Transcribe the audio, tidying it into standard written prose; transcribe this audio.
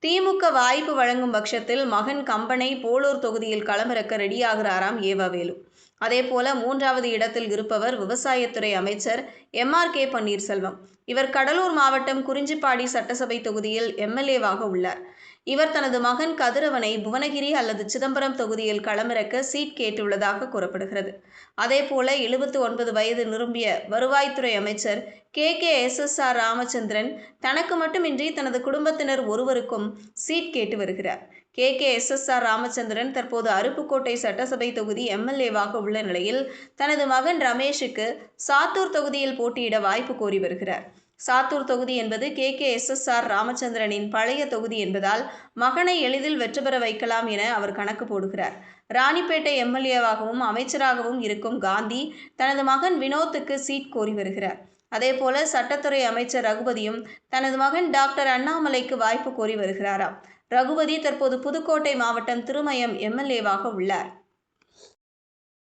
திமுக வாய்ப்பு வழங்கும் பட்சத்தில் மகன் கம்பனை போளூர் தொகுதியில் களமிறக்க ரெடியாகிறாராம் ஏவவேலு. அதேபோல 3வது இடத்தில் இருப்பவர் விவசாயத்துறை அமைச்சர் எம்.ஆர்.கே. பன்னீர்செல்வம். இவர் கடலூர் மாவட்டம் குறிஞ்சிப்பாடி சட்டசபை தொகுதியில் எம்.எல்.ஏ.வாக உள்ளார். இவர் தனது மகன் கதிரவனை புவனகிரி அல்லது சிதம்பரம் தொகுதியில் களமிறக்க சீட் கேட்டுள்ளதாக கூறப்படுகிறது. அதேபோல 79 வயது நிரம்பிய வருவாய்த்துறை அமைச்சர் கே.எஸ்.எஸ்.ஆர். ராமச்சந்திரன் தனக்கு மட்டுமின்றி தனது குடும்பத்தினர் ஒருவருக்கும் சீட் கேட்டு வருகிறார். கே.எஸ்.எஸ்.ஆர். ராமச்சந்திரன் தற்போது அருப்புக்கோட்டை சட்டசபை தொகுதி எம்.எல்.ஏ.வாக உள்ள நிலையில் தனது மகன் ரமேஷுக்கு சாத்தூர் தொகுதியில் போட்டியிட வாய்ப்பு கோரி வருகிறார். சாத்தூர் தொகுதி என்பது கே.எஸ்.எஸ்.ஆர். ராமச்சந்திரனின் பழைய தொகுதி என்பதால் மகனை எளிதில் வெற்றி பெற வைக்கலாம் என அவர் கணக்கு போடுகிறார். ராணிப்பேட்டை எம்.எல்.ஏ.வாகவும் அமைச்சராகவும் இருக்கும் காந்தி தனது மகன் வினோத்துக்கு சீட் கோரி வருகிறார். அதேபோல சட்டத்துறை அமைச்சர் ரகுபதியும் தனது மகன் டாக்டர் அண்ணாமலைக்கு வாய்ப்பு கோரி வருகிறாராம். ரகுபதி தற்போது புதுக்கோட்டை மாவட்டம் திருமயம் எம்.எல்.ஏ.வாக உள்ளார்.